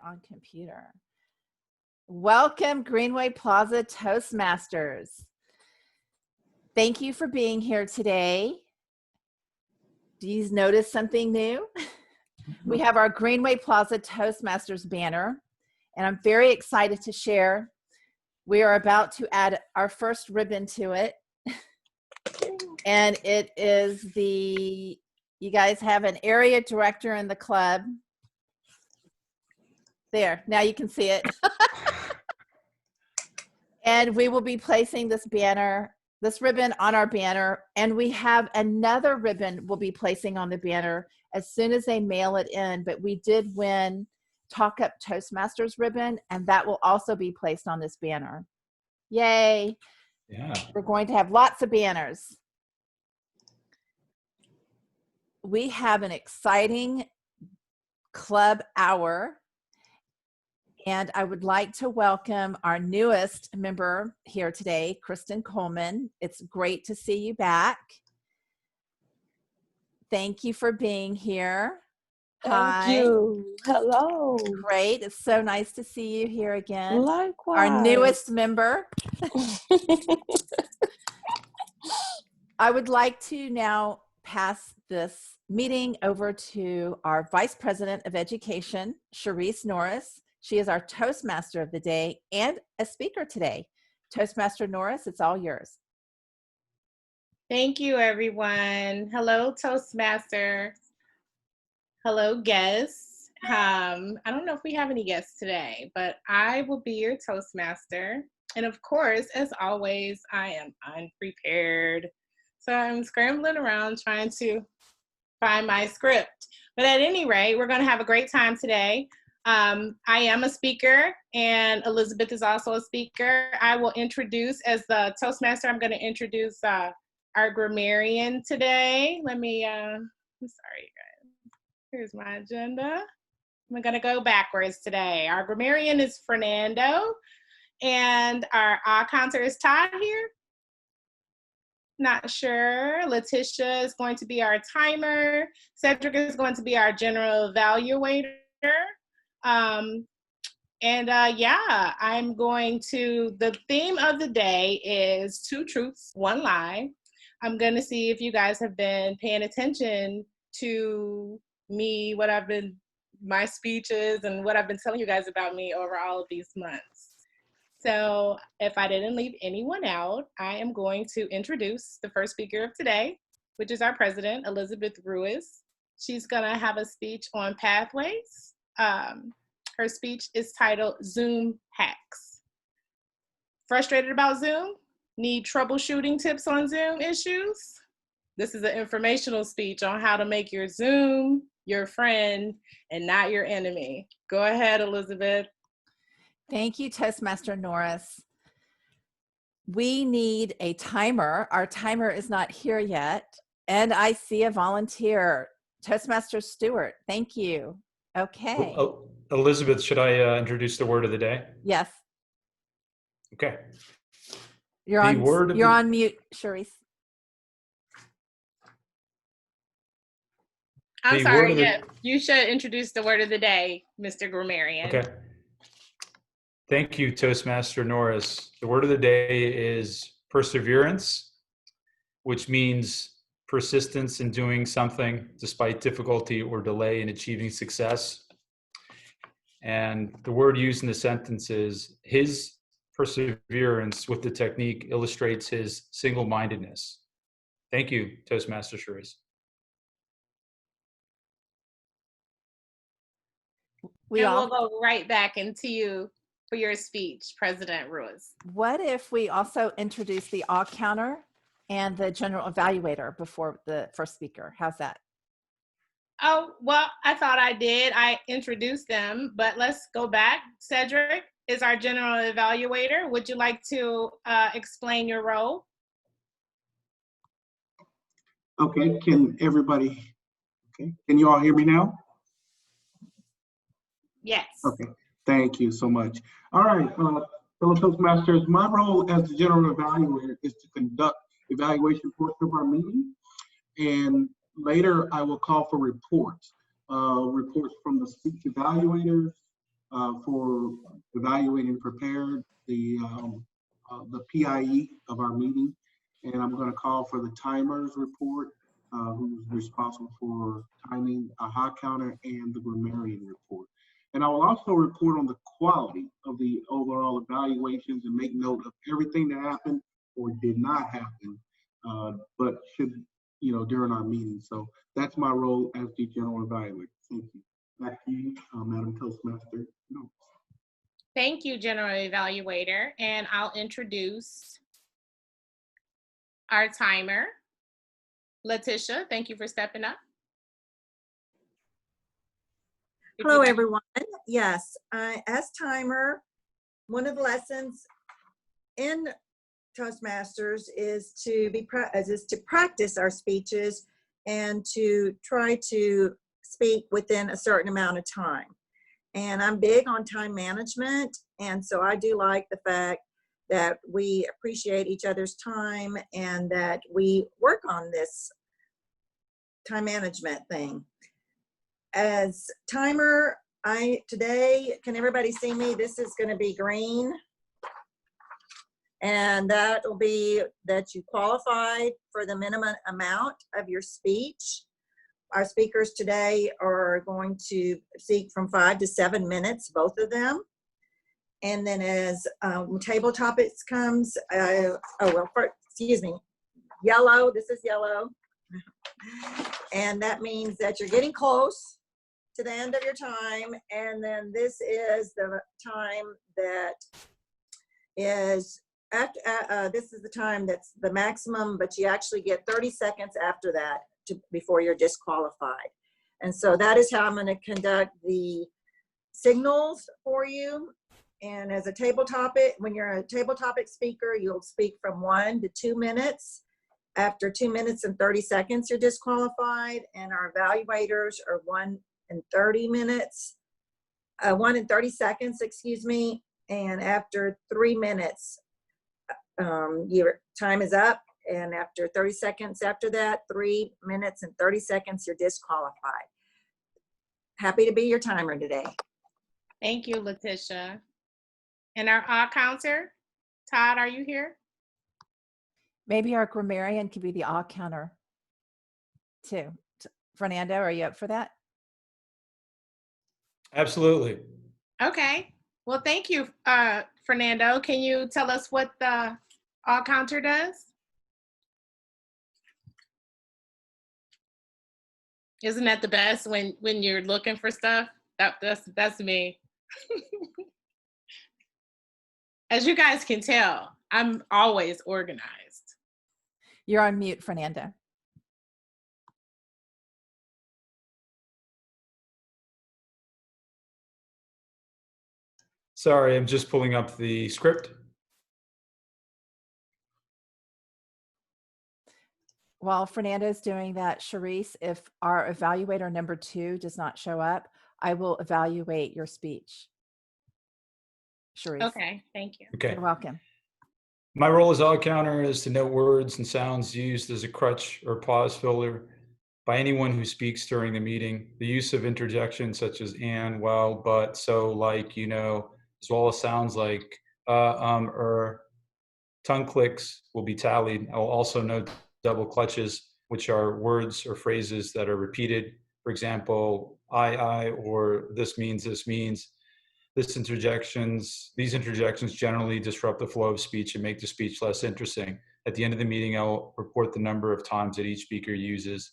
on computer. Welcome, Greenway Plaza Toastmasters. Thank you for being here today. Do you notice something new? We have our Greenway Plaza Toastmasters banner, and I'm very excited to share. We are about to add our first ribbon to it. And it is you guys have an area director in the club. There, now you can see it. And we will be placing this ribbon on our banner, and we have another ribbon we'll be placing on the banner as soon as they mail it in. But we did win Talk Up Toastmasters ribbon, and that will also be placed on this banner. Yay. Yeah. We're going to have lots of banners. We have an exciting club hour, and I would like to welcome our newest member here today, Kristen Coleman. It's great to see you back. Thank you for being here. Hi. Thank you. Hello. Great. It's so nice to see you here again. Likewise. Our newest member. I would like to now pass this meeting over to our Vice President of Education, Sharice Norris. She is our Toastmaster of the day and a speaker today. Toastmaster Norris, it's all yours. Thank you, everyone. Hello, Toastmaster. Hello, guests. I don't know if we have any guests today, but I will be your Toastmaster. And of course, as always, I am unprepared. So I'm scrambling around trying to find my script. But at any rate, we're going to have a great time today. I am a speaker, and Elizabeth is also a speaker. I will introduce, as the Toastmaster, I'm going to introduce our grammarian today. I'm sorry, you guys. Here's my agenda. I'm going to go backwards today. Our grammarian is Fernando, and our counter is Todd here. Not sure. Letitia is going to be our timer. Cedric is going to be our general evaluator. Yeah, I'm going to, the theme of the day is 2 truths, 1 lie. I'm going to see if you guys have been paying attention to me, my speeches and what I've been telling you guys about me over all of these months. So if I didn't leave anyone out, I am going to introduce the first speaker of today, which is our president, Elizabeth Ruiz. She's going to have a speech on pathways. Her speech is titled Zoom Hacks. Frustrated about Zoom? Need troubleshooting tips on Zoom issues? This is an informational speech on how to make your Zoom your friend and not your enemy. Go ahead, Elizabeth. Thank you, Toastmaster Norris. We need a timer. Our timer is not here yet. And I see a volunteer, Toastmaster Stewart. Thank you. Okay. Oh, Elizabeth, should I introduce the word of the day? Yes. Okay. You're on mute, Sharice. I'm sorry, yes. You should introduce the word of the day, Mr. Grammarian. Okay. Thank you, Toastmaster Norris. The word of the day is perseverance, which means persistence in doing something despite difficulty or delay in achieving success. And the word used in the sentence is his perseverance with the technique illustrates his single-mindedness. Thank you, Toastmaster Sharice. We'll go right back into you for your speech, President Ruiz. What if we also introduce the all counter and the general evaluator before the first speaker? How's that? Oh, well, I thought I did. I introduced them, but let's go back. Cedric is our general evaluator. Would you like to explain your role? Okay, can you all hear me now? Yes. Okay, thank you so much. All right, fellow Toastmasters, my role as the general evaluator is to conduct evaluation portion of our meeting, and later I will call for reports from the speech evaluators, for evaluating and prepared the PIE of our meeting. And I'm going to call for the timers report, who's responsible for timing a hot counter, and the grammarian report. And I will also report on the quality of the overall evaluations and make note of everything that happened or did not happen, but should, during our meeting. So that's my role as the general evaluator. Thank you. Back to you, Madam Toastmaster. No. Thank you, General Evaluator. And I'll introduce our timer. Letitia, thank you for stepping up. Hello, everyone. Yes, as timer, one of the lessons in Toastmasters is to practice our speeches and to try to speak within a certain amount of time. And I'm big on time management, and so I do like the fact that we appreciate each other's time and that we work on this time management thing. As timer, today, can everybody see me? This is going to be green. And that will be that you qualified for the minimum amount of your speech. Our speakers today are going to speak from 5 to 7 minutes, both of them. And then as table topics comes, excuse me, yellow, this is yellow. And that means that you're getting close to the end of your time. And then this is the time that is after, this is the time that's the maximum, but you actually get 30 seconds after that before you're disqualified. And so that is how I'm going to conduct the signals for you. And as a table topic, when you're a table topic speaker, you'll speak from 1 to 2 minutes. After 2 minutes and 30 seconds, you're disqualified. And our evaluators are 1 and 30 minutes, 1 and 30 seconds, excuse me. And after 3 minutes, your time is up. And after 30 seconds after that, 3 minutes and 30 seconds, you're disqualified. Happy to be your timer today. Thank you, Letitia. And our odd counter, Todd, are you here? Maybe our grammarian could be the odd counter too. Fernando, are you up for that? Absolutely. Okay. Well, thank you, Fernando. Can you tell us what the odd counter does? Isn't that the best when you're looking for stuff? That's me. As you guys can tell, I'm always organized. You're on mute, Fernando. Sorry, I'm just pulling up the script. While Fernando's doing that, Charisse, if our evaluator number 2 does not show up, I will evaluate your speech. Charisse. Okay, thank you. Okay. You're welcome. My role as odd counter is to note words and sounds used as a crutch or pause filler by anyone who speaks during the meeting. The use of interjections such as and, well, but, so, like, as well as sounds like tongue clicks will be tallied. I will also note double clutches, which are words or phrases that are repeated. For example, I, or this means, this means. These interjections generally disrupt the flow of speech and make the speech less interesting. At the end of the meeting, I'll report the number of times that each speaker uses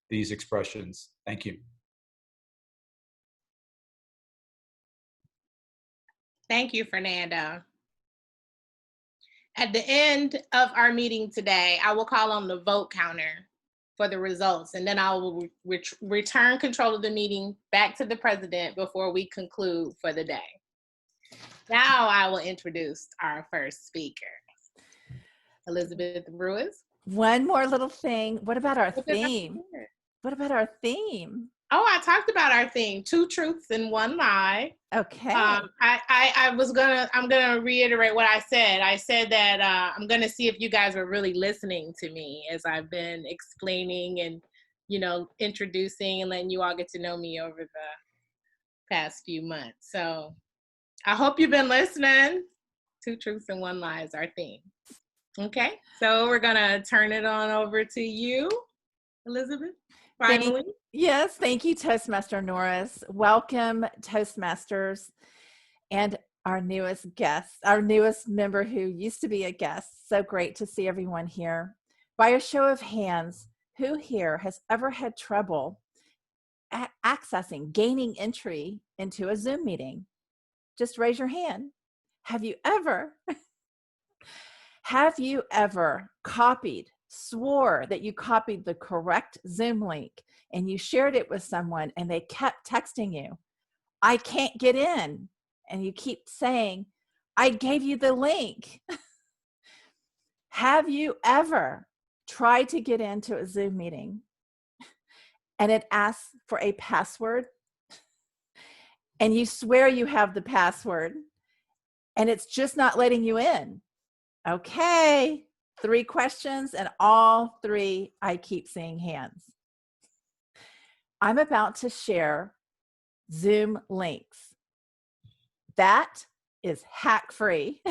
these expressions. Thank you. Thank you, Fernando. At the end of our meeting today, I will call on the vote counter for the results, and then I will return control of the meeting back to the president before we conclude for the day. Now I will introduce our first speaker, Elizabeth Ruiz. One more little thing. What about our theme? What about our theme? Oh, I talked about our theme, 2 truths and 1 lie. Okay. I'm gonna reiterate what I said. I said that I'm gonna see if you guys were really listening to me as I've been explaining and, introducing and letting you all get to know me over past few months. So I hope you've been listening. 2 truths and 1 lie is our theme. Okay, so we're gonna turn it on over to you, Elizabeth, finally. Yes, thank you, Toastmaster Norris. Welcome, Toastmasters, and our newest guest, our newest member who used to be a guest. So great to see everyone here. By a show of hands, who here has ever had trouble gaining entry into a Zoom meeting? Just raise your hand. Have you ever swore that you copied the correct Zoom link and you shared it with someone and they kept texting you, I can't get in. And you keep saying, I gave you the link. Have you ever tried to get into a Zoom meeting and it asks for a password and you swear you have the password and it's just not letting you in? Okay, 3 questions and all 3 I keep seeing hands. I'm about to share Zoom links. That is hack-free.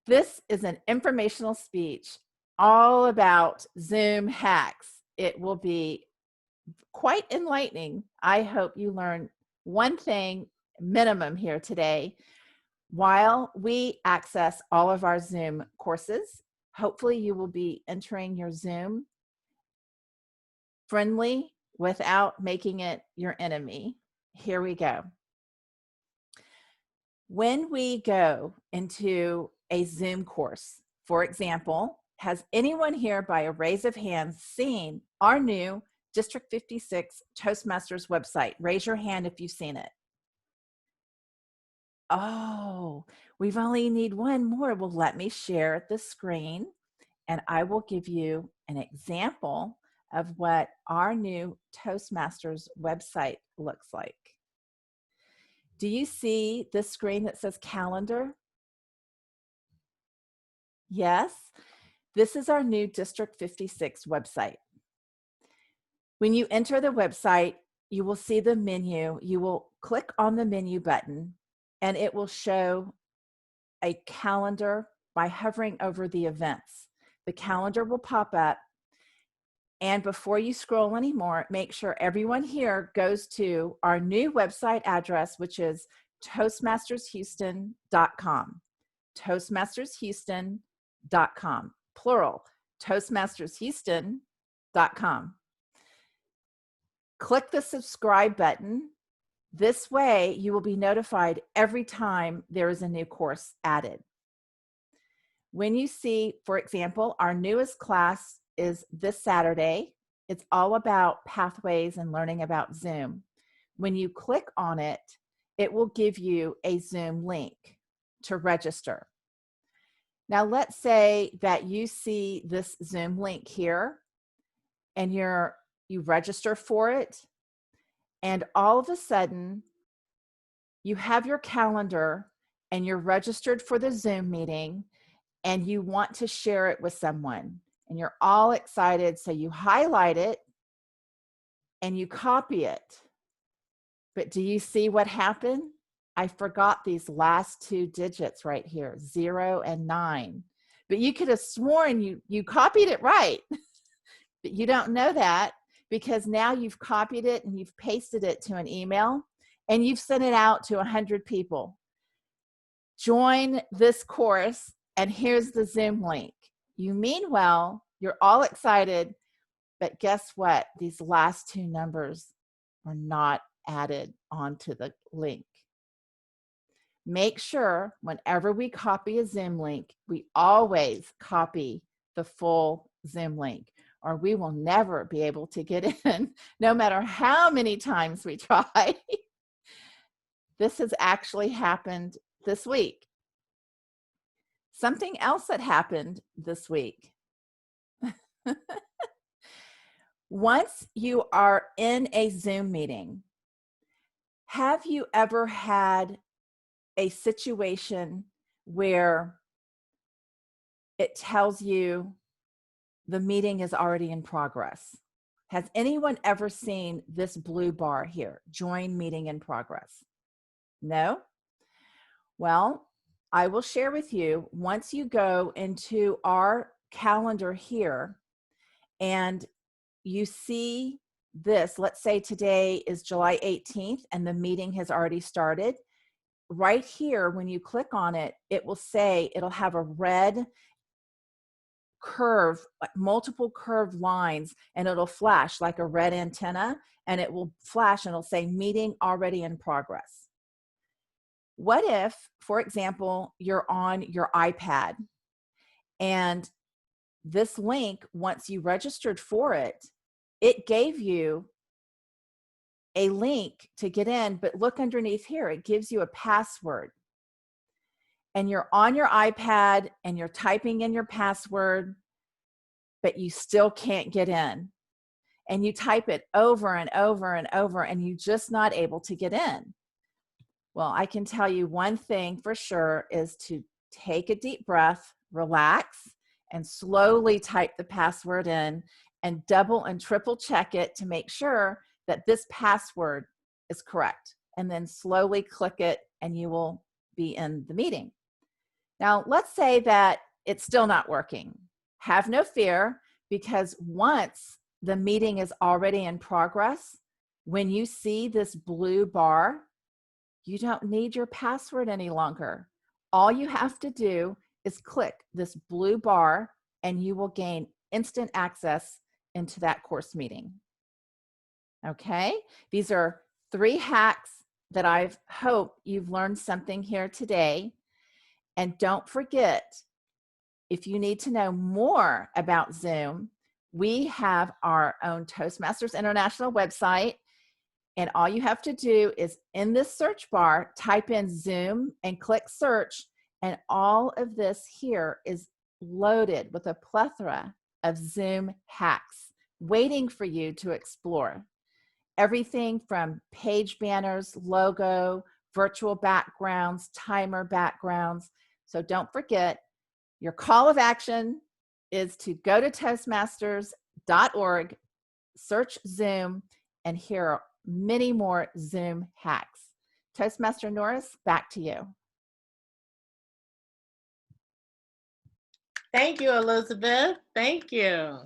This is an informational speech all about Zoom hacks. It will be quite enlightening. I hope you learn one thing minimum here today while we access all of our Zoom courses. Hopefully you will be entering your Zoom friendly without making it your enemy. Here we go. When we go into a Zoom course, for example, has anyone here by a raise of hands seen our new District 56 Toastmasters website? Raise your hand if you've seen it. Oh, we've only need one more. Well, let me share the screen and I will give you an example of what our new Toastmasters website looks like. Do you see this screen that says calendar? Yes, this is our new District 56 website. When you enter the website, you will see the menu. You will click on the menu button and it will show a calendar by hovering over the events. The calendar will pop up, and before you scroll anymore, make sure everyone here goes to our new website address, which is toastmastershouston.com. toastmastershouston.com, plural, toastmastershouston.com. Click the subscribe button. This way, you will be notified every time there is a new course added. When you see, for example, our newest class is this Saturday. It's all about pathways and learning about Zoom. When you click on it, it will give you a Zoom link to register. Now, let's say that you see this Zoom link here and you register for it, and all of a sudden, you have your calendar and you're registered for the Zoom meeting and you want to share it with someone and you're all excited. So you highlight it and you copy it. But do you see what happened? I forgot these last 2 digits right here, 0 and 9. But you could have sworn you copied it right. But you don't know that because now you've copied it and you've pasted it to an email and you've sent it out to 100 people. Join this course and here's the Zoom link. You mean well, you're all excited, but guess what? These last 2 numbers are not added onto the link. Make sure whenever we copy a Zoom link, we always copy the full Zoom link, or we will never be able to get in, no matter how many times we try. This has actually happened this week. Something else that happened this week. Once you are in a Zoom meeting, have you ever had a situation where it tells you the meeting is already in progress? Has anyone ever seen this blue bar here? Join meeting in progress. No? Well, I will share with you, once you go into our calendar here and you see this, let's say today is July 18th and the meeting has already started. Right here, when you click on it, it will say, it'll have a red curve, like multiple curved lines, and it'll flash like a red antenna, and it will flash and it'll say meeting already in progress. What if, for example, you're on your iPad and this link, once you registered for it, it gave you a link to get in, but look underneath here, it gives you a password. And you're on your iPad and you're typing in your password, but you still can't get in. And you type it over and over and over, and you're just not able to get in. Well, I can tell you one thing for sure is to take a deep breath, relax, and slowly type the password in and double and triple check it to make sure that this password is correct. And then slowly click it and you will be in the meeting. Now, let's say that it's still not working. Have no fear, because once the meeting is already in progress, when you see this blue bar, you don't need your password any longer. All you have to do is click this blue bar and you will gain instant access into that course meeting. Okay, these are 3 hacks that I hope you've learned something here today. And don't forget, if you need to know more about Zoom, we have our own Toastmasters International website. And all you have to do is in this search bar, type in Zoom and click search. And all of this here is loaded with a plethora of Zoom hacks waiting for you to explore. Everything from page banners, logo, virtual backgrounds, timer backgrounds. So don't forget, your call of action is to go to Toastmasters.org, search Zoom, and here are many more Zoom hacks. Toastmaster Norris, back to you. Thank you, Elizabeth. Thank you.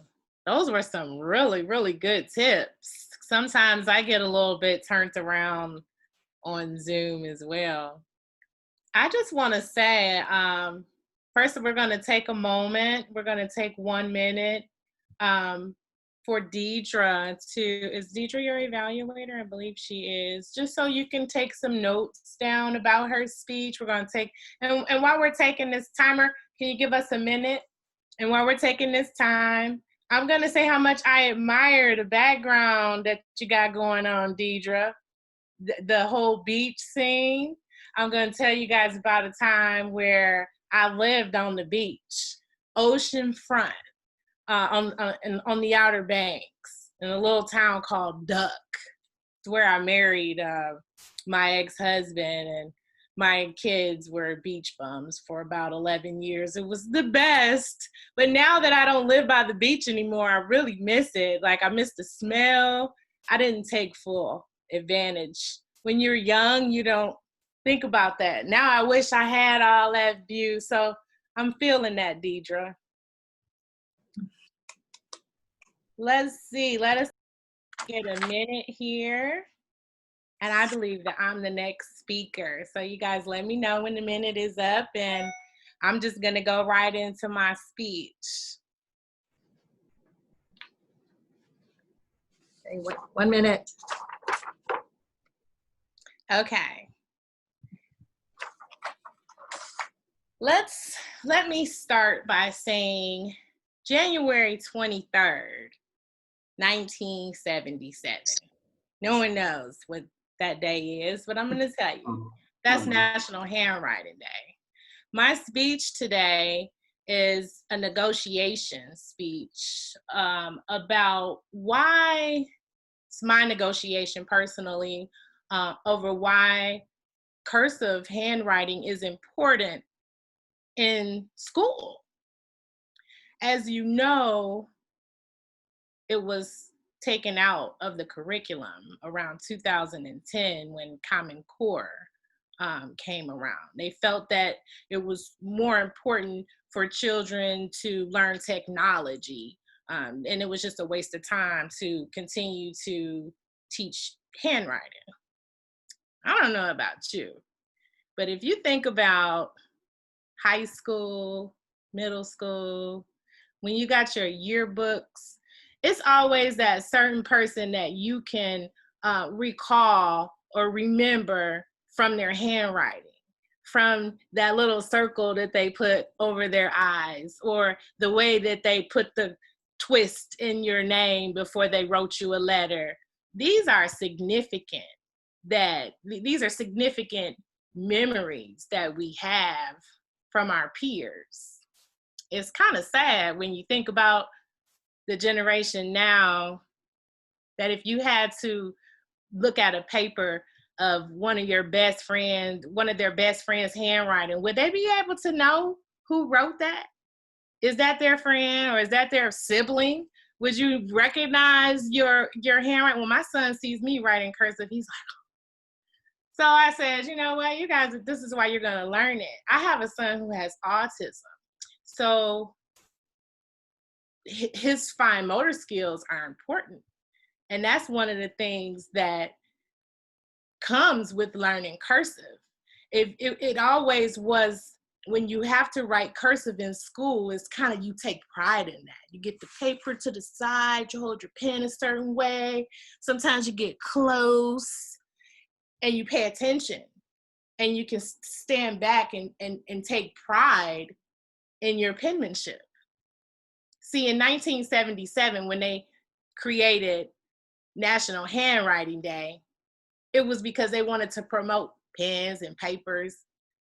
Those were some really, really good tips. Sometimes I get a little bit turned around on Zoom as well. I just want to say, first, we're going to take a moment. We're going to take 1 minute for Deidre to, is Deidre your evaluator? I believe she is. Just so you can take some notes down about her speech. We're going to take, and while we're taking this timer, can you give us a minute? And while we're taking this time, I'm going to say how much I admire the background that you got going on, Deidre. The whole beach scene. I'm going to tell you guys about a time where I lived on the beach, ocean front, on the Outer Banks, in a little town called Duck. It's where I married my ex-husband, and my kids were beach bums for about 11 years. It was the best. But now that I don't live by the beach anymore, I really miss it. Like, I miss the smell. I didn't take full advantage. When you're young, you don't think about that. Now I wish I had all that view. So I'm feeling that, Deidre. Let's see. Let us get a minute here. And I believe that I'm the next speaker. So you guys let me know when the minute is up, and I'm just going to go right into my speech. Okay, 1 minute. Okay. Let me start by saying January 23rd, 1977. No one knows what that day is, but I'm going to tell you. That's National Handwriting Day. My speech today is a negotiation speech about why, it's my negotiation personally, over why cursive handwriting is important in school. As you know, it was taken out of the curriculum around 2010 when Common Core came around. They felt that it was more important for children to learn technology, and it was just a waste of time to continue to teach handwriting. I don't know about you, but if you think about high school, middle school, when you got your yearbooks, it's always that certain person that you can recall or remember from their handwriting, from that little circle that they put over their eyes, or the way that they put the twist in your name before they wrote you a letter. These are significant memories that we have from our peers. It's kind of sad when you think about the generation now, that if you had to look at a paper of one of their best friends' handwriting, would they be able to know who wrote that? Is that their friend or is that their sibling? Would you recognize your handwriting? When my son sees me writing cursive, he's like, so I said, you know what, you guys, this is why you're gonna learn it. I have a son who has autism. So his fine motor skills are important. And that's one of the things that comes with learning cursive. It always was, when you have to write cursive in school, it's kind of, you take pride in that. You get the paper to the side, you hold your pen a certain way. Sometimes you get close and you pay attention, and you can stand back and take pride in your penmanship. See, in 1977, when they created National Handwriting Day, it was because they wanted to promote pens and papers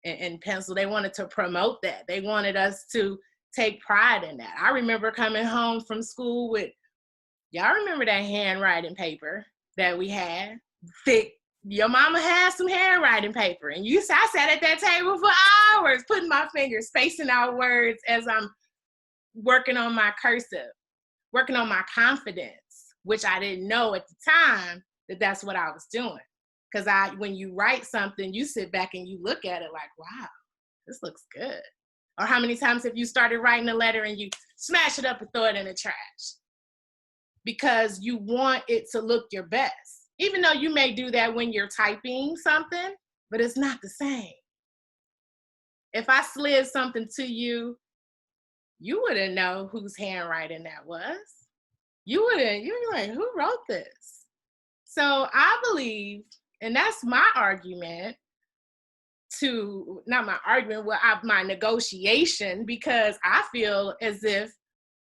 and pencil. They wanted to promote that. They wanted us to take pride in that. I remember coming home from school with, y'all remember that handwriting paper that we had? Thick. Your mama had some handwriting paper, and I sat at that table for hours, putting my fingers, spacing out words as I'm working on my cursive, working on my confidence, which I didn't know at the time that that's what I was doing. Because when you write something, you sit back and you look at it like, wow, this looks good. Or how many times have you started writing a letter and you smash it up and throw it in the trash? Because you want it to look your best. Even though you may do that when you're typing something, but it's not the same. If I slid something to you, you wouldn't know whose handwriting that was. You're like, who wrote this? So I believe, and that's my argument my negotiation, because I feel as if,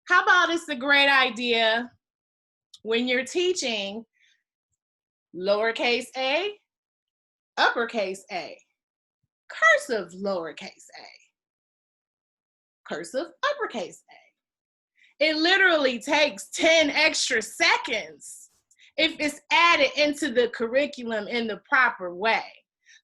how about it's a great idea when you're teaching lowercase a, uppercase a, cursive lowercase a, cursive uppercase a. It literally takes 10 extra seconds if it's added into the curriculum in the proper way.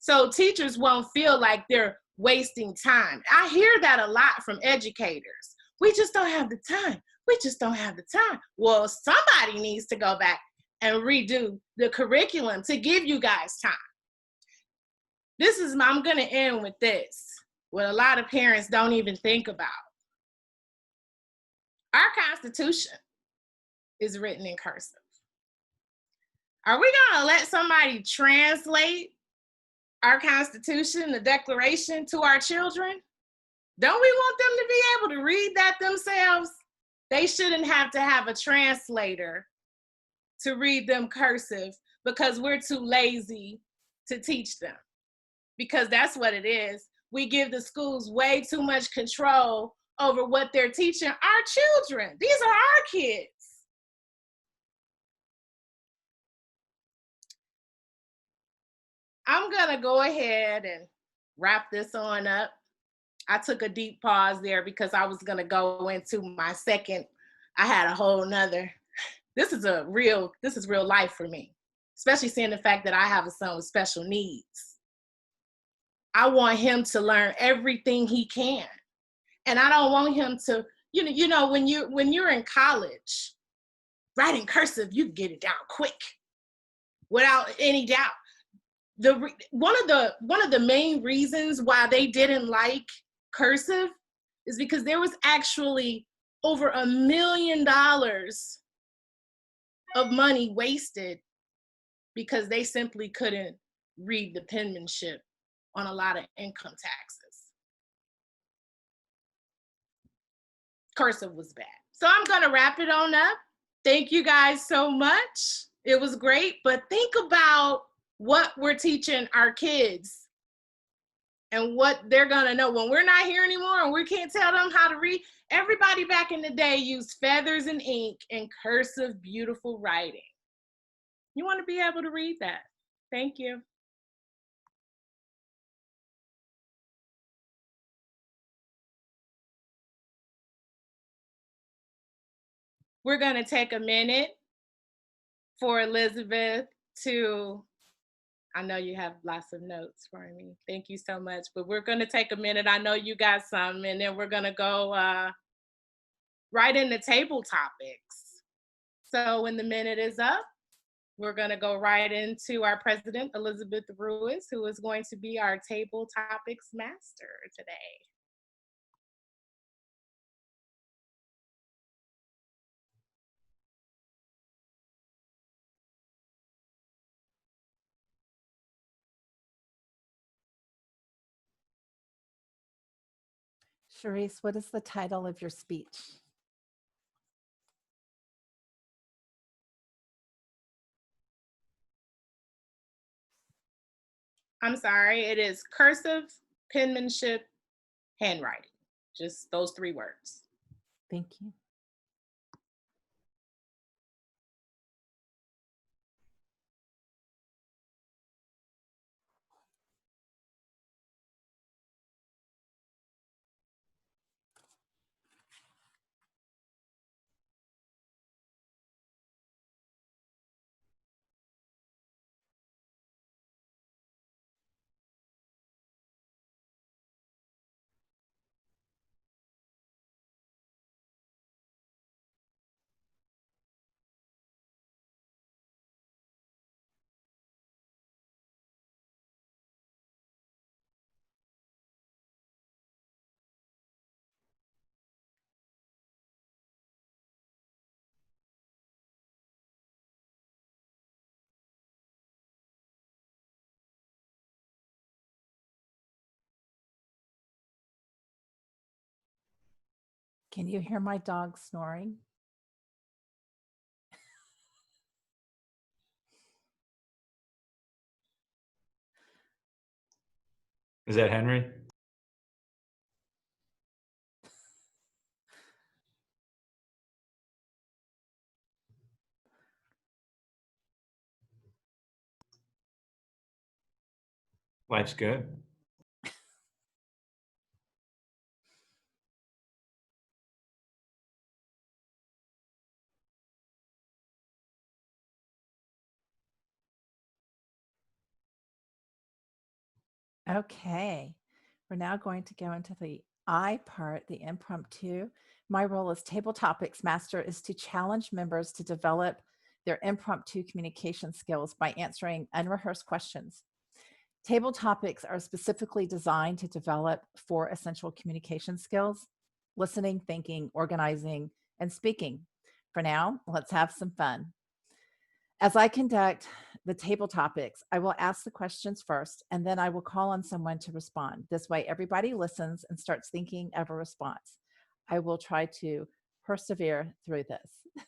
So teachers won't feel like they're wasting time. I hear that a lot from educators. We just don't have the time. We just don't have the time. Well, somebody needs to go back and redo the curriculum to give you guys time. I'm gonna end with this, what a lot of parents don't even think about. Our Constitution is written in cursive. Are we gonna let somebody translate our Constitution, the Declaration, to our children? Don't we want them to be able to read that themselves? They shouldn't have to have a translator to read them cursive because we're too lazy to teach them. Because that's what it is. We give the schools way too much control over what they're teaching our children. These are our kids. I'm gonna go ahead and wrap this on up. I took a deep pause there because I was gonna go into my second. I had a whole nother. This is real life for me, especially seeing the fact that I have a son with special needs. I want him to learn everything he can. And I don't want him to, when you're in college, write in cursive, you can get it down quick without any doubt. One of the main reasons why they didn't like cursive is because there was actually over $1 million of money wasted because they simply couldn't read the penmanship on a lot of income taxes. Cursive was bad. So I'm gonna wrap it on up. Thank you guys so much. It was great, but think about what we're teaching our kids and what they're gonna know when we're not here anymore and we can't tell them how to read. Everybody back in the day used feathers and ink and cursive, beautiful writing. You wanna be able to read that. Thank you. We're gonna take a minute for Elizabeth to, I know you have lots of notes for me. Thank you so much, but we're gonna take a minute. I know you got some, and then we're gonna go right into table topics. So when the minute is up, we're gonna go right into our president, Elizabeth Ruiz, who is going to be our table topics master today. Charisse, what is the title of your speech? I'm sorry, it is cursive, penmanship, handwriting. Just those 3 words. Thank you. Can you hear my dog snoring? Is that Henry? Life's good. Okay, we're now going to go into the I part, the impromptu. My role as table topics master is to challenge members to develop their impromptu communication skills by answering unrehearsed questions. Table topics are specifically designed to develop 4 essential communication skills: listening, thinking, organizing, and speaking. For now, let's have some fun. As I conduct the table topics, I will ask the questions first, and then I will call on someone to respond. This way, everybody listens and starts thinking of a response. I will try to persevere through this.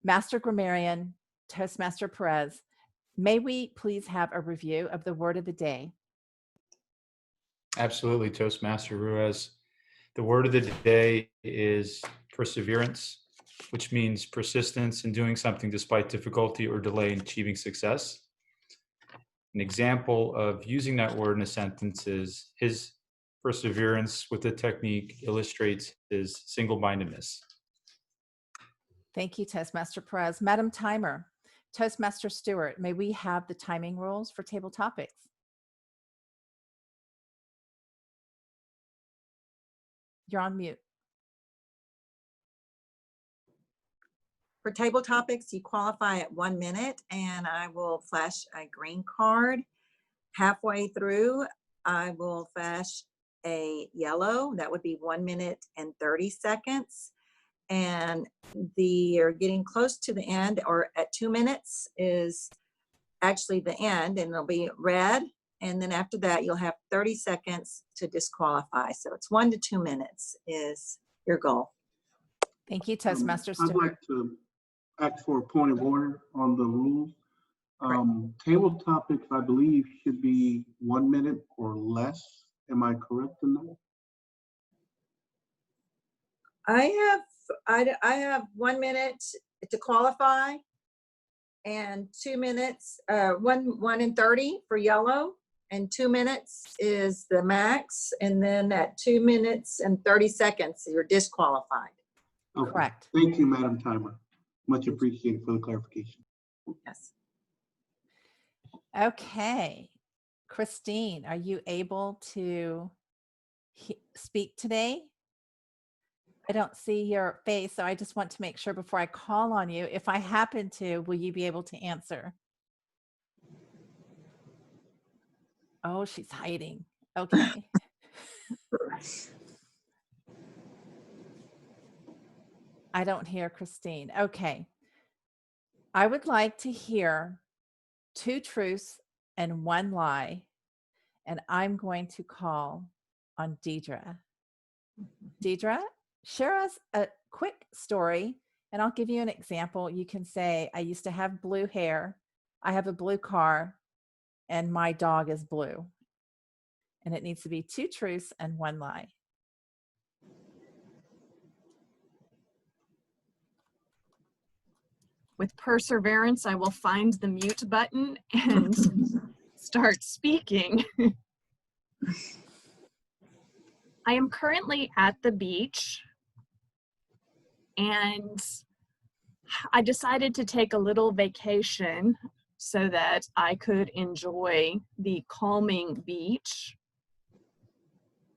Master Grammarian, Toastmaster Perez, may we please have a review of the word of the day? Absolutely, Toastmaster Ruiz. The word of the day is perseverance, which means persistence in doing something despite difficulty or delay in achieving success. An example of using that word in a sentence is his perseverance with the technique illustrates his single-mindedness. Thank you, Toastmaster Perez. Madam Timer, Toastmaster Stewart, may we have the timing rules for table topics? You're on mute. For table topics, you qualify at 1 minute, and I will flash a green card. Halfway through, I will flash a yellow. That would be 1 minute and 30 seconds. And you're getting close to the end, or at 2 minutes is actually the end, and it'll be red. And then after that, you'll have 30 seconds to disqualify. So it's 1 to 2 minutes is your goal. Thank you, Toastmaster I'd Stewart. like to ask for a point of order on the rules. Table topics, I believe, should be 1 minute or less. Am I correct in that? I have 1 minute to qualify, and 2 minutes, 1 and 30 for yellow, and 2 minutes is the max. And then at 2 minutes and 30 seconds, you're disqualified. Okay. Correct. Thank you, Madam Timer. Much appreciated for the clarification. Yes. Okay. Christine, are you able to speak today? I don't see your face, so I just want to make sure before I call on you, if I happen to, will you be able to answer? Oh, she's hiding. Okay. I don't hear Christine. Okay. I would like to hear 2 truths and 1 lie, and I'm going to call on Deidre. Deidre, share us a quick story, and I'll give you an example. You can say, I used to have blue hair, I have a blue car, and my dog is blue. And it needs to be 2 truths and 1 lie. With perseverance, I will find the mute button and start speaking. I am currently at the beach, and I decided to take a little vacation so that I could enjoy the calming beach.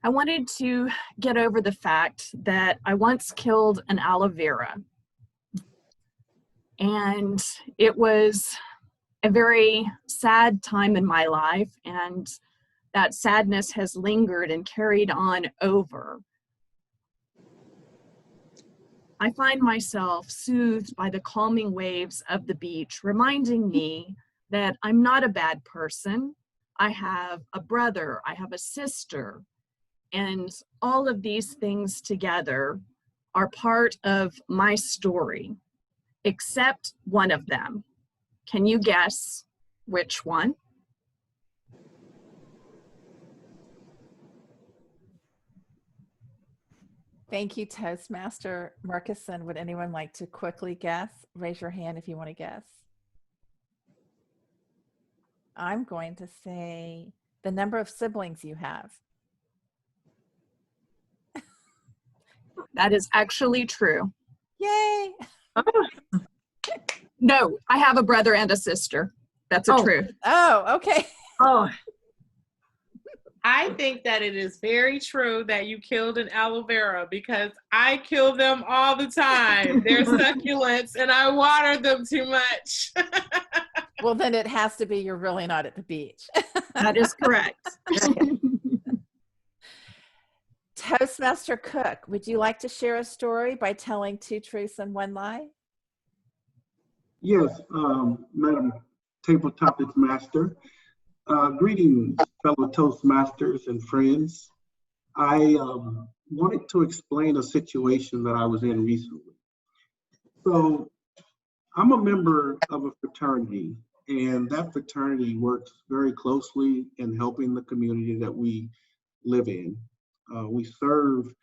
I wanted to get over the fact that I once killed an aloe vera. And it was a very sad time in my life, and that sadness has lingered and carried on over. I find myself soothed by the calming waves of the beach, reminding me that I'm not a bad person. I have a brother, I have a sister, and all of these things together are part of my story. Except one of them. Can you guess which one? Thank you, Toastmaster Murkison. Would anyone like to quickly guess? Raise your hand if you want to guess. I'm going to say the number of siblings you have. That is actually true. Yay! No, I have a brother and a sister. That's a truth. Oh, okay. Oh, I think that it is very true that you killed an aloe vera, because I kill them all the time. They're succulents and I water them too much. Well, then it has to be you're really not at the beach. That is correct. Toastmaster Cook, would you like to share a story by telling 2 truths and 1 lie? Yes, Madam Table Topics Master. Greetings, fellow Toastmasters and friends. I wanted to explain a situation that I was in recently. So I'm a member of a fraternity, and that fraternity works very closely in helping the community that we live in. We serve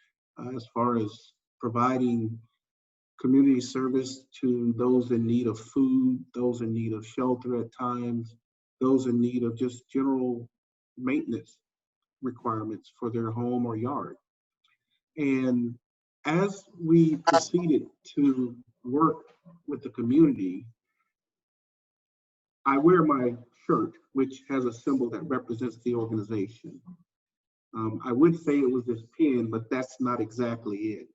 as far as providing community service to those in need of food, those in need of shelter at times, those in need of just general maintenance requirements for their home or yard. And as we proceeded to work with the community, I wear my shirt, which has a symbol that represents the organization. I would say it was this pin, but that's not exactly it.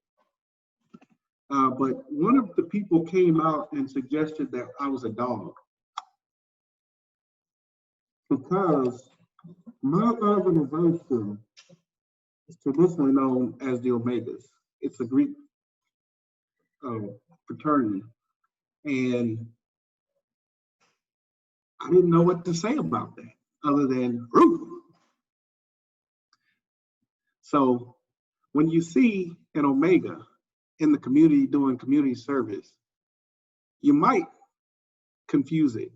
But one of the people came out and suggested that I was a dog because my urban anniversary is traditionally known as the Omegas. It's a Greek fraternity, and I didn't know what to say about that other than "Roo." So when you see an Omega in the community doing community service, you might confuse it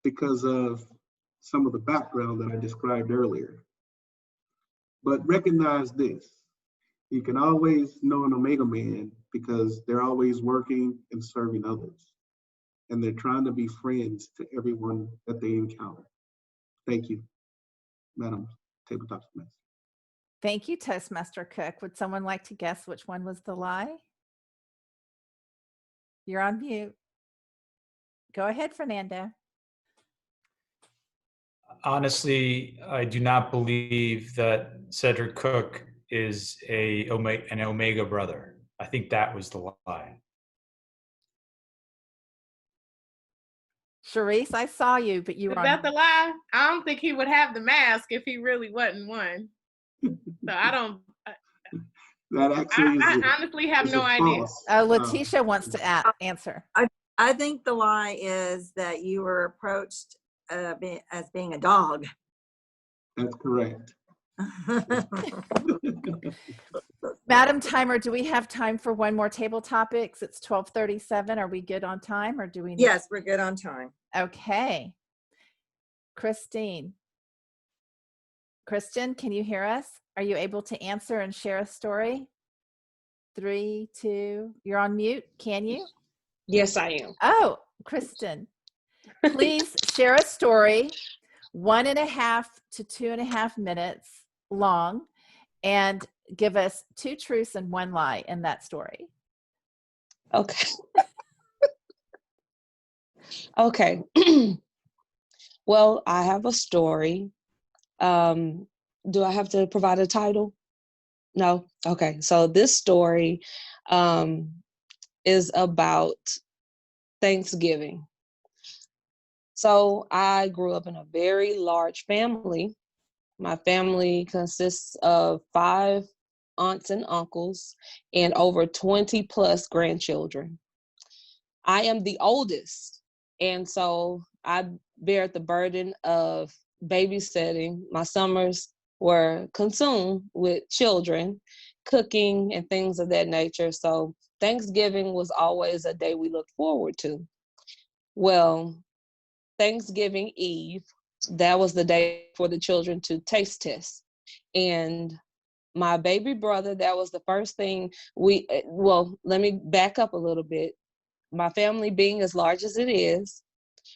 because of some of the background that I described earlier. But recognize this, you can always know an Omega man because they're always working and serving others. And they're trying to be friends to everyone that they encounter. Thank you, Madam Tabletop Smith. Thank you, Toastmaster Cook. Would someone like to guess which one was the lie? You're on mute. Go ahead, Fernando. Honestly, I do not believe that Cedric Cook is an Omega brother. I think that was the lie. Charisse, I saw you, but you Is were that on. the lie? I don't think he would have the mask if he really wasn't one. So I don't. That actually I honestly have is no a idea. false. Letitia wants to answer. I think the lie is that you were approached as being a dog. That's correct. Madam Timer, do we have time for one more table topics? It's 12:37. Are we good on time or do we need? Yes, we're good on time. Okay. Kristen, can you hear us? Are you able to answer and share a story? 3, 2, you're on mute. Can you? Yes, I am. Oh, Kristen, please share a story 1.5 to 2.5 minutes long and give us 2 truths and 1 lie in that story. Okay. Okay. Well, I have a story. Do I have to provide a title? No? Okay. So this story is about Thanksgiving. So I grew up in a very large family. My family consists of 5 aunts and uncles and over 20 plus grandchildren. I am the oldest, and so I bear the burden of babysitting. My summers were consumed with children, cooking, and things of that nature. So Thanksgiving was always a day we looked forward to. Well, Thanksgiving Eve, that was the day for the children to taste test. And my baby brother, that was the first thing let me back up a little bit. My family being as large as it is,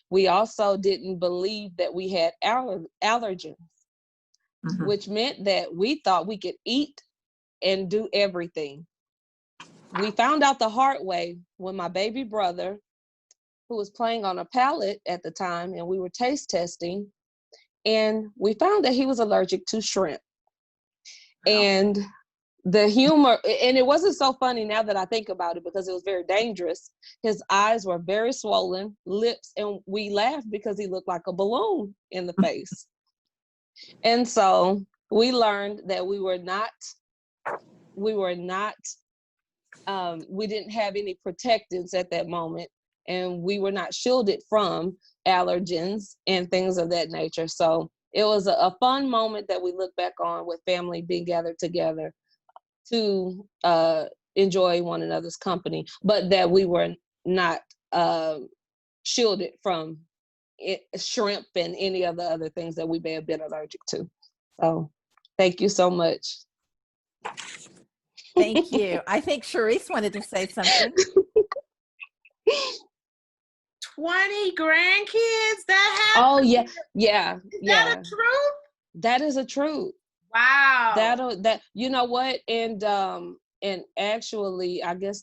we also didn't believe that we had allergens, which meant that we thought we could eat and do everything. We found out the hard way when my baby brother, who was playing on a pallet at the time, and we were taste testing, and we found that he was allergic to shrimp. And the humor, and it wasn't so funny now that I think about it because it was very dangerous. His eyes were very swollen, lips, and we laughed because he looked like a balloon in the face. And so we learned that we didn't have any protectants at that moment, and we were not shielded from allergens and things of that nature. So it was a fun moment that we look back on with family being gathered together to enjoy one another's company, but that we were not shielded from shrimp and any of the other things that we may have been allergic to. So thank you so much. Thank you. I think Charisse wanted to say something. 20 grandkids that have. Oh yeah. Is that a truth? That is a truth. Wow. That you know what, and actually I guess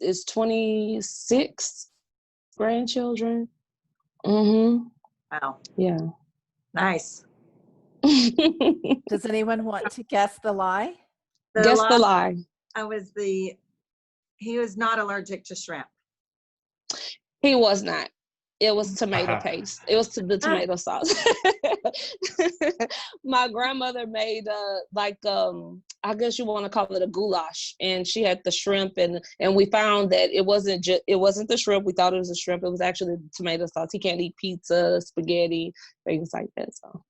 it's 26 grandchildren. Wow. Yeah. Nice. Does anyone want to guess the lie? Guess the lie. he was not allergic to shrimp. He was not. It was tomato paste. It was the tomato sauce. My grandmother made I guess you want to call it a goulash, and she had the shrimp, and we found that it wasn't the shrimp. We thought it was a shrimp. It was actually the tomato sauce. He can't eat pizza, spaghetti, things like that. So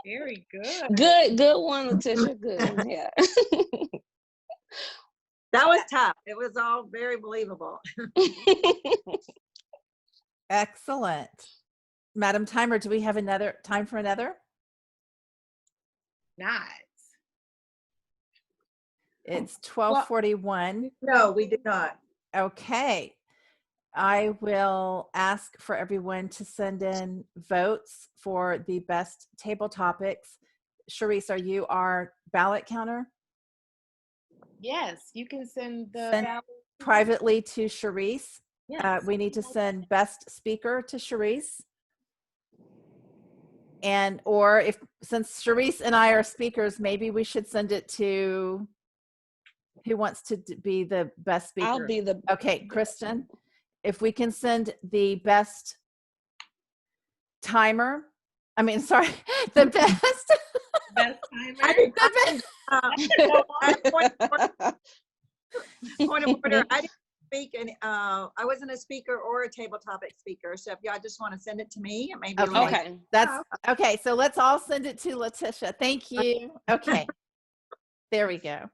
Very good. good one, Letitia. Good, yeah. That was tough. It was all very believable. Excellent. Madam Timer, do we have time for another? Not. It's 12:41. No, we did not. Okay. I will ask for everyone to send in votes for the best table topics. Charisse, are you our ballot counter? Yes, you can send the Send ballot privately to Charisse. Yes. We need to send best speaker to Charisse. Or since Charisse and I are speakers, maybe we should send it to who wants to be the best speaker. I'll be the. Okay, Kristen, if we can send the best timer, the best. Best timer. Point of order. I didn't speak, and I wasn't a speaker or a table topic speaker. So if y'all just want to send it to me, maybe. Okay. That's okay. So let's all send it to Letitia. Thank you. Okay. There we go.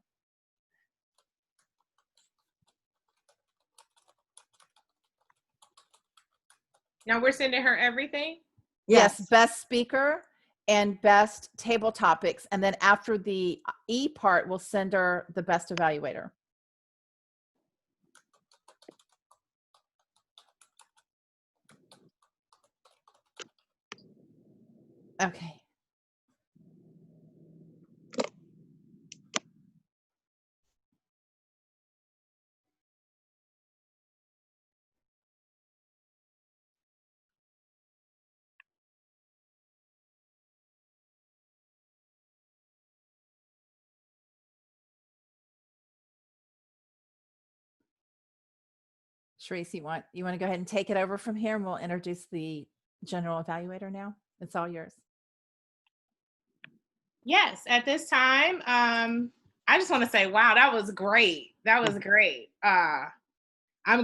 Now we're sending her everything? Yes, best speaker and best table topics. And then after the E part, we'll send her the best evaluator. Okay. Charisse, you want to go ahead and take it over from here, and we'll introduce the general evaluator now. It's all yours. Yes, at this time, I just want to say, wow, that was great. That was great. I don't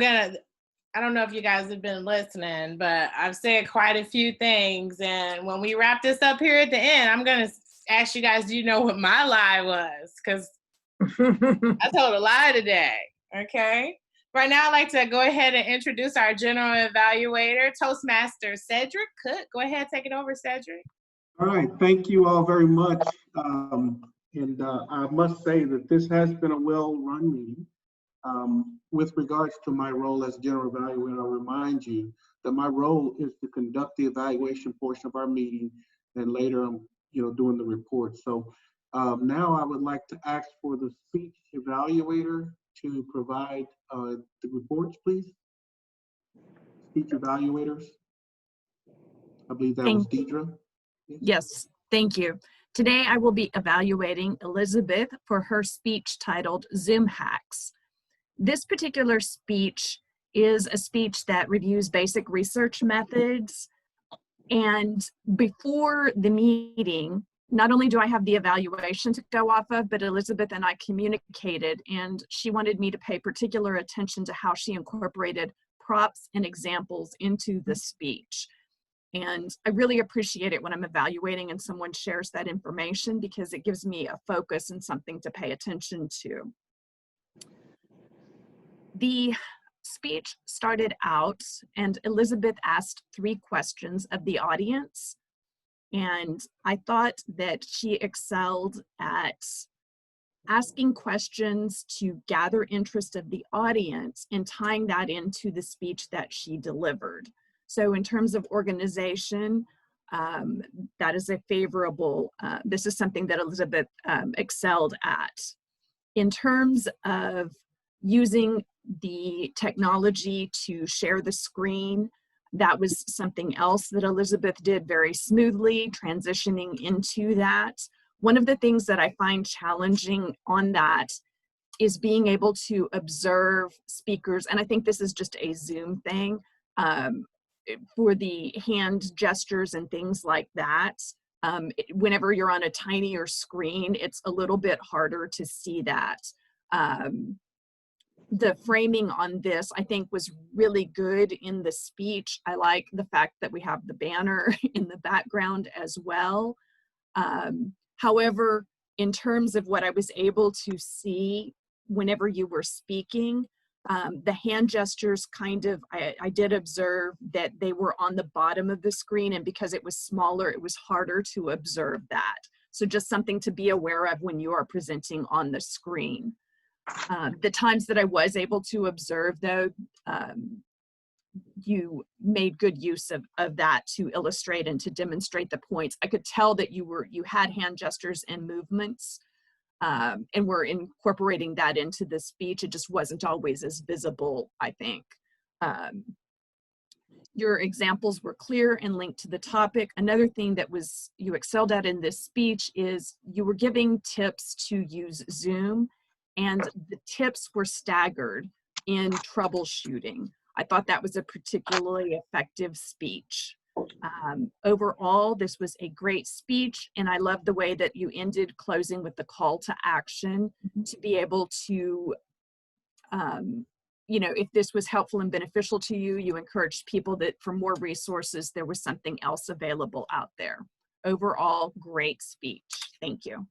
know if you guys have been listening, but I've said quite a few things. And when we wrap this up here at the end, I'm going to ask you guys, do you know what my lie was? Because I told a lie today. Okay. Right now, I'd like to go ahead and introduce our general evaluator, Toastmaster Cedric Cook. Go ahead, take it over, Cedric. All right, thank you all very much. I must say that this has been a well-run meeting. With regards to my role as general evaluator, I'll remind you that my role is to conduct the evaluation portion of our meeting, and later I'm doing the report. So now I would like to ask for the speech evaluator to provide the reports, please. Speech evaluators. I believe that was Deidre. Yes, thank you. Today I will be evaluating Elizabeth for her speech titled Zoom Hacks. This particular speech is a speech that reviews basic research methods. And before the meeting, not only do I have the evaluation to go off of, but Elizabeth and I communicated, and she wanted me to pay particular attention to how she incorporated props and examples into the speech. And I really appreciate it when I'm evaluating and someone shares that information, because it gives me a focus and something to pay attention to. The speech started out, and Elizabeth asked 3 questions of the audience. And I thought that she excelled at asking questions to gather interest of the audience and tying that into the speech that she delivered. So in terms of organization, that is a favorable, this is something that Elizabeth excelled at. In terms of using the technology to share the screen, that was something else that Elizabeth did very smoothly, transitioning into that. One of the things that I find challenging on that is being able to observe speakers, and I think this is just a Zoom thing, for the hand gestures and things like that. Whenever you're on a tinier screen, it's a little bit harder to see that. The framing on this, I think, was really good in the speech. I like the fact that we have the banner in the background as well. However, in terms of what I was able to see whenever you were speaking, the hand gestures kind of, I did observe that they were on the bottom of the screen, and because it was smaller, it was harder to observe that. So just something to be aware of when you are presenting on the screen. The times that I was able to observe, though, you made good use of that to illustrate and to demonstrate the points. I could tell that you had hand gestures and movements, and were incorporating that into the speech. It just wasn't always as visible, I think. Your examples were clear and linked to the topic. Another thing that you excelled at in this speech is you were giving tips to use Zoom, and the tips were staggered in troubleshooting. I thought that was a particularly effective speech. Overall, this was a great speech, and I love the way that you ended closing with the call to action to be able to, you know, if this was helpful and beneficial to you, you encouraged people that for more resources, there was something else available out there. Overall, great speech. Thank you.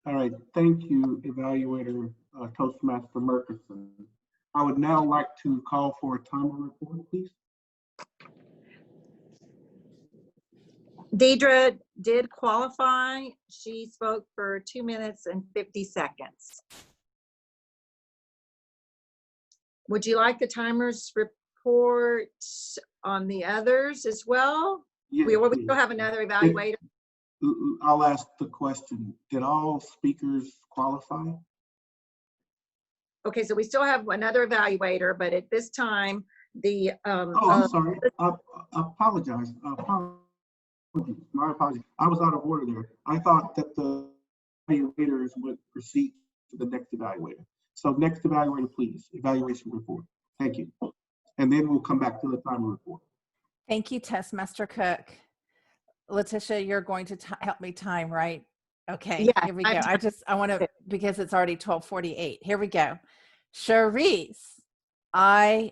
All right, thank you, Evaluator Toastmaster Murkison. I would now like to call for a timer report, please. Deidre did qualify. She spoke for 2 minutes and 50 seconds. Would you like the timers report on the others as well? Yes, We please. still have another evaluator. I'll ask the question. Did all speakers qualify? Okay, so we still have another evaluator, but at this time, the Oh, I'm sorry. I apologize. My apologies. I was out of order there. I thought that the evaluators would proceed to the next evaluator. So next evaluator, please, evaluation report. Thank you. And then we'll come back to the timer report. Thank you, Toastmaster Cook. Letitia, you're going to help me time, right? Okay, yeah, here we go. I want to, because it's already 12:48. Here we go. Charisse, I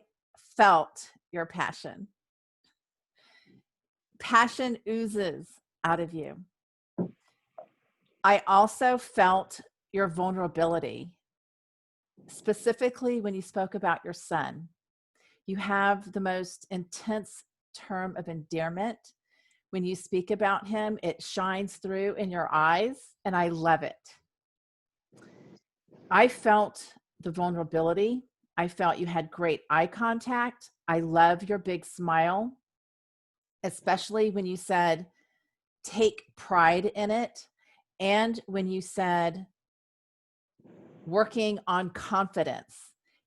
felt your passion. Passion oozes out of you. I also felt your vulnerability, specifically when you spoke about your son. You have the most intense term of endearment. When you speak about him, it shines through in your eyes, and I love it. I felt the vulnerability. I felt you had great eye contact. I love your big smile, especially when you said, take pride in it. And when you said, working on confidence.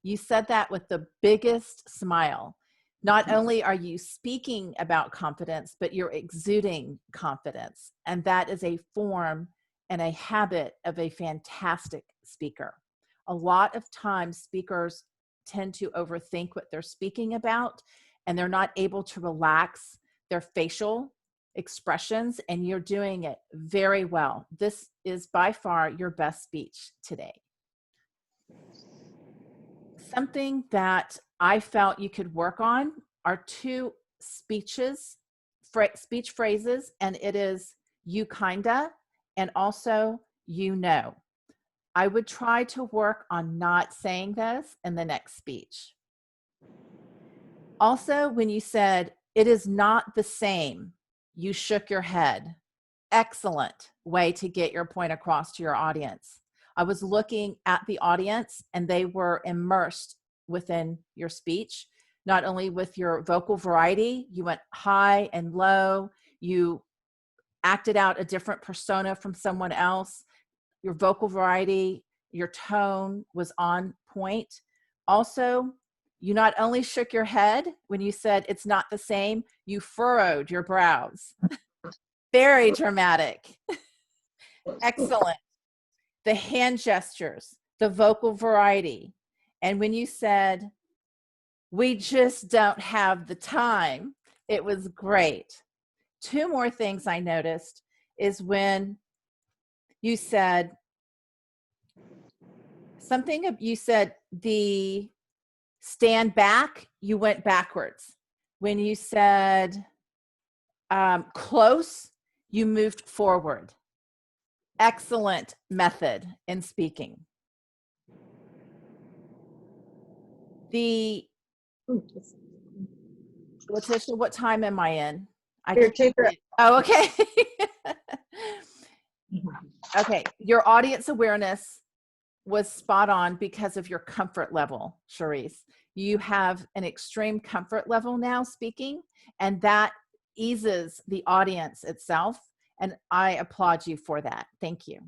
You said that with the biggest smile. Not only are you speaking about confidence, but you're exuding confidence. And that is a form and a habit of a fantastic speaker. A lot of times speakers tend to overthink what they're speaking about, and they're not able to relax their facial expressions, and you're doing it very well. This is by far your best speech today. Something that I felt you could work on are two speech phrases, and it is you kinda and also you know. I would try to work on not saying this in the next speech. Also, when you said it is not the same, you shook your head. Excellent way to get your point across to your audience. I was looking at the audience and they were immersed within your speech, not only with your vocal variety, you went high and low, you acted out a different persona from someone else, your vocal variety, your tone was on point. Also, You not only shook your head when you said it's not the same, you furrowed your brows. Very dramatic. Excellent. The hand gestures, the vocal variety. And when you said, we just don't have the time, it was great. Two more things I noticed is when you said something, you said the stand back, you went backwards. When you said close, you moved forward. Excellent method in speaking. Letitia, what time am I in? Here, take her. Oh, okay. Okay, your audience awareness was spot on because of your comfort level, Charisse. You have an extreme comfort level now speaking, and that eases the audience itself. And I applaud you for that. Thank you.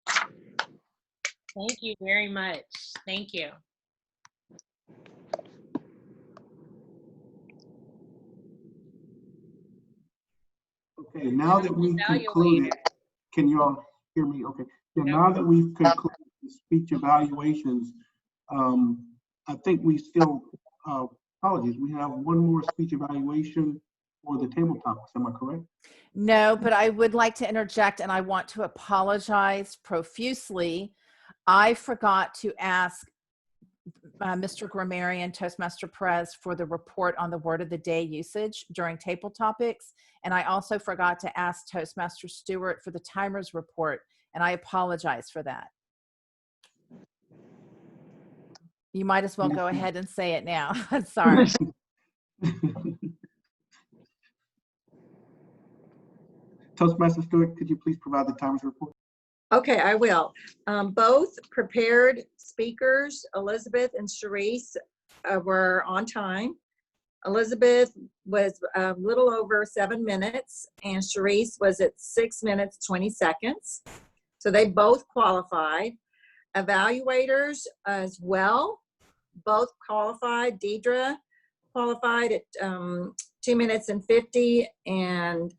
Thank you very much. Thank you. Okay, now that we've concluded, can you all hear me? Okay. So now that we've concluded the speech evaluations, I think we still, apologies, we have one more speech evaluation for the table topics. Am I correct? No, but I would like to interject, and I want to apologize profusely. I forgot to ask Mr. Grammarian, Toastmaster Perez, for the report on the word of the day usage during table topics. And I also forgot to ask Toastmaster Stewart for the timers report, and I apologize for that. You might as well go ahead and say it now. I'm sorry. Toastmaster Stewart, could you please provide the timers report? Okay, I will. Both prepared speakers, Elizabeth and Charisse, were on time. Elizabeth was a little over 7 minutes, and Charisse was at 6 minutes, 20 seconds. So they both qualified. Evaluators as well, both qualified. Deidre qualified at 2 minutes and 50, and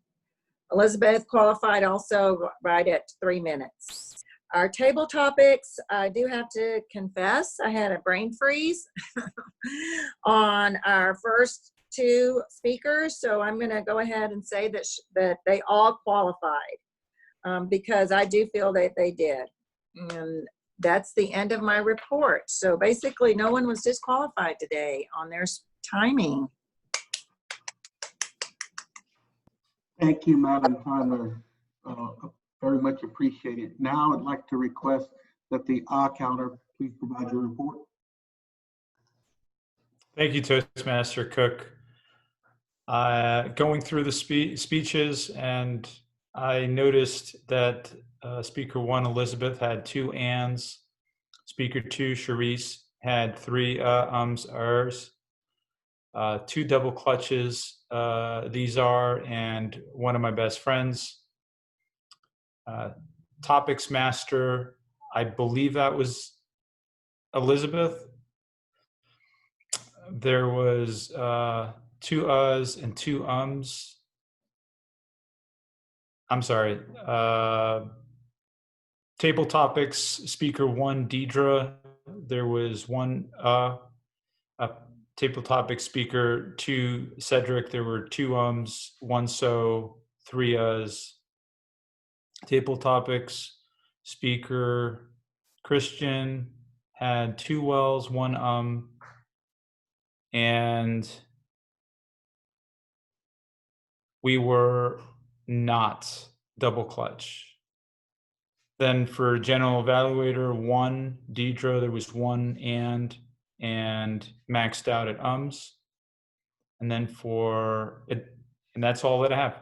Elizabeth qualified also right at 3 minutes. Our table topics, I do have to confess, I had a brain freeze on our first two speakers, so I'm going to go ahead and say that they all qualified because I do feel that they did. And that's the end of my report. So basically, no one was disqualified today on their timing. Thank you, Madam Tyler. Very much appreciated. Now I'd like to request that the counter please provide your report. Thank you, Toastmaster Cook. Going through the speeches, and I noticed that Speaker 1, Elizabeth, had 2 ands. Speaker 2, Charisse, had 3 ers. 2 double clutches, these are, and one of my best friends. Topics master, I believe that was Elizabeth. There was 2 uhs and 2 ums. I'm sorry. Table topics, Speaker 1, Deidre, there was 1 table topic Speaker 2, Cedric, there were 2 ums, 1 so, 3 uhs. Table topics, Speaker Christian had 2 wells, 1 and we were not double clutch. Then for general evaluator 1, Deidre, there was 1 and maxed out at ums. And then for it, and that's all that I have.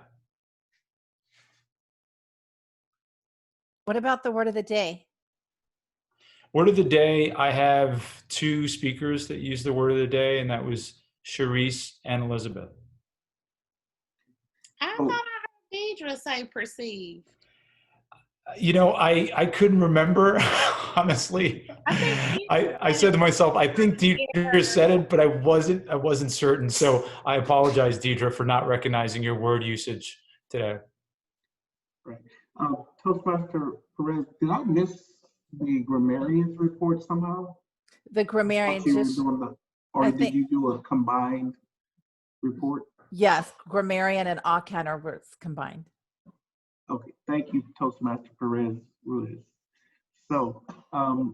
What about the word of the day? Word of the day, I have 2 speakers that use the word of the day, and that was Charisse and Elizabeth. I thought I heard Deidre say perceive. I couldn't remember, honestly. I think I said to myself, I think Deidre said it, but I wasn't certain. So I apologize, Deidre, for not recognizing your word usage today. Right. Toastmaster Perez, did I miss the grammarians report somehow? The grammarian Thought you were just, doing or I did think- you do a combined report? yes, grammarian and ACAN are combined. Okay, thank you, Toastmaster Perez Ruiz. So,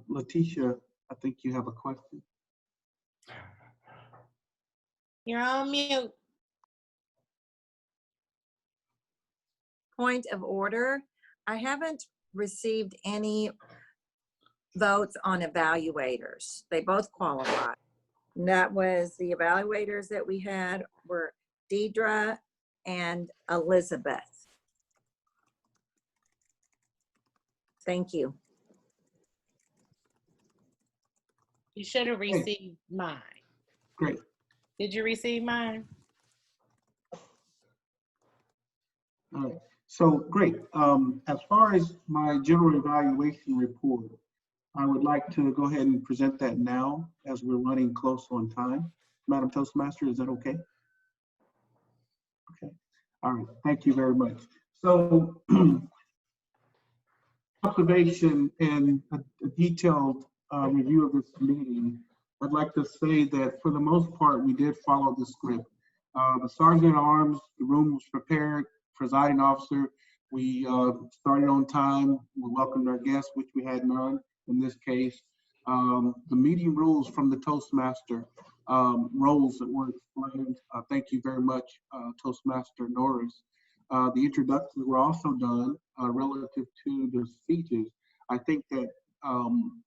Letitia, I think you have a question. you're on mute. Point of order. I haven't received any votes on evaluators. They both qualify. And that was the evaluators that we had were Deidre and Elizabeth. Thank you. You should have received mine. Great. Did you receive mine? All right. So great. As far as my general evaluation report, I would like to go ahead and present that now as we're running close on time. Madam Toastmaster, is that okay? Okay. All right. Thank you very much. So observation and a detailed review of this meeting, I'd like to say that for the most part, we did follow the script. The Sergeant at Arms, the room was prepared, presiding officer, we started on time, we welcomed our guests, which we had none in this case. The meeting rules from the Toastmaster roles that were explained. Thank you very much, Toastmaster Norris. The introductions were also done relative to the speeches. I think that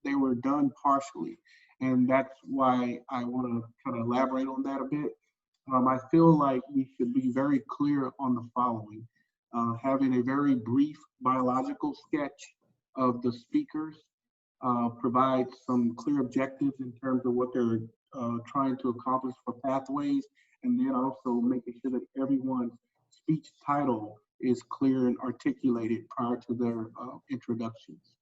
they were done partially, and that's why I want to kind of elaborate on that a bit. I feel like we should be very clear on the following. Having a very brief biological sketch of the speakers provides some clear objectives in terms of what they're trying to accomplish for pathways, and then also making sure that everyone's speech title is clear and articulated prior to their introductions.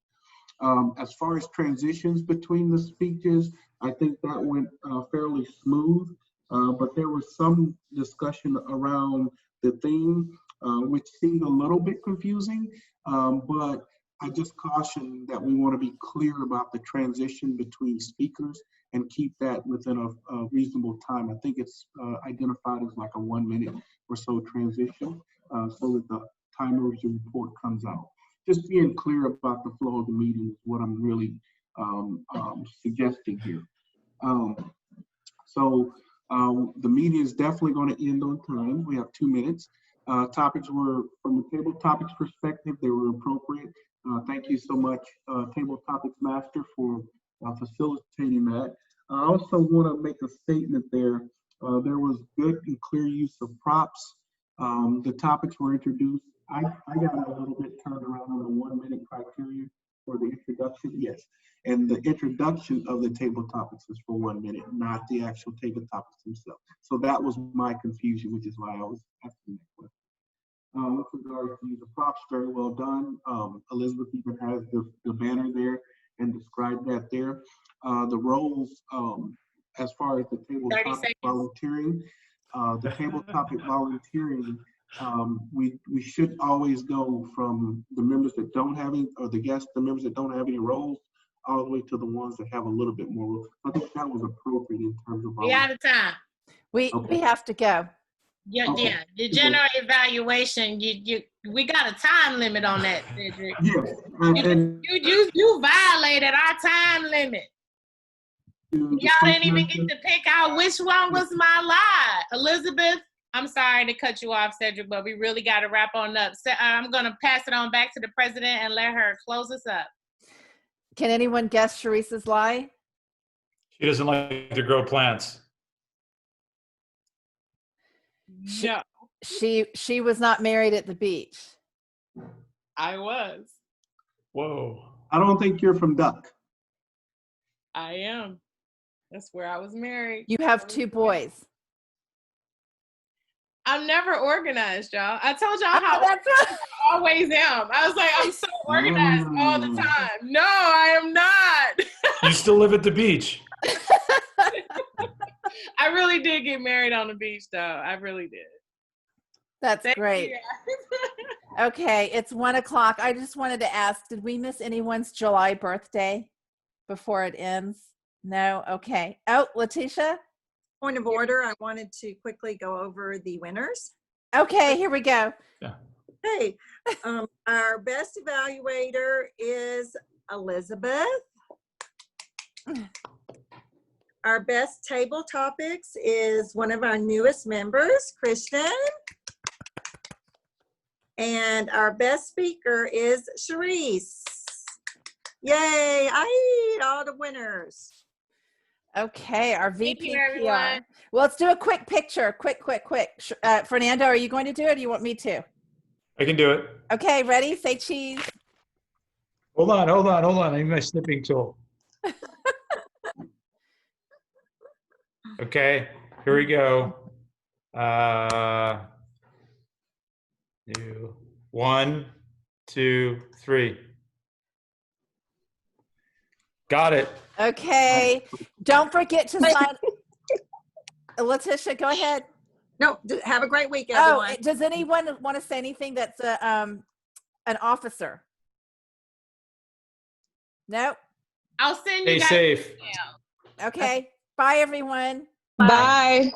As far as transitions between the speeches, I think that went fairly smooth, but there was some discussion around the theme, which seemed a little bit confusing, but I just caution that we want to be clear about the transition between speakers and keep that within a reasonable time. I think it's identified as like a 1 minute or so transition, so that the timer of the report comes out. Just being clear about the flow of the meeting is what I'm really suggesting here. The meeting is definitely going to end on time. We have 2 minutes. Topics were, from the table topics perspective, they were appropriate. Thank you so much, Table Topics Master, for facilitating that. I also want to make a statement there. There was good and clear use of props. The topics were introduced. I got a little bit turned around on the 1 minute criteria for the introduction, yes. And the introduction of the table topics is for 1 minute, not the actual table topics themselves. So that was my confusion, which is why I was asking that question. With regard to the props, very well done. Elizabeth even has the banner there and described that there. The roles, as far as the table topic volunteering, we should always go from the members that don't have any, or the members that don't have any roles, all the way to the ones that have a little bit more roles. I think that was appropriate in terms of. We out of time. We have to go. Yeah, okay. Yeah. The general evaluation, we got a time limit on that, Cedric. Yes. You violated our time limit. Y'all didn't even get to pick out which one was my lie. Elizabeth, I'm sorry to cut you off, Cedric, but we really got to wrap on up. So, I'm going to pass it on back to the president and let her close us up. Can anyone guess Sharice's lie? She doesn't like to grow plants. No. She was not married at the beach. I was. Whoa. I don't think you're from Duck. I am. That's where I was married. You have 2 boys. I'm never organized, y'all. I told y'all Oh, how that's right. I always am. I was like, I'm so organized all the time. No, I am not. You still live at the beach. I really did get married on the beach, though. I really did. That's Thank great. you. Okay, it's 1 o'clock. I just wanted to ask, did we miss anyone's July birthday before it ends? No? Okay. Oh, Letitia? Point of order, I wanted to quickly go over the winners. Okay, here we go. Hey, our best evaluator is Elizabeth. Our best table topics is one of our newest members, Kristen. And our best speaker is Sharice. Yay, I eat all the winners. Okay, our Thank VP you, everyone. PR. Well, let's do a quick picture. Quick. Fernando, are you going to do it or do you want me to? I can do it. Okay, ready? Say cheese. Hold on. I need my snipping tool. Okay, here we go. 1, 2, 3. Got it. Okay, don't forget to sign. Letitia, go ahead. No, have a great week, everyone. Oh, does anyone want to say anything that's an officer? No? I'll send Stay you guys. safe. Okay, bye everyone. Bye.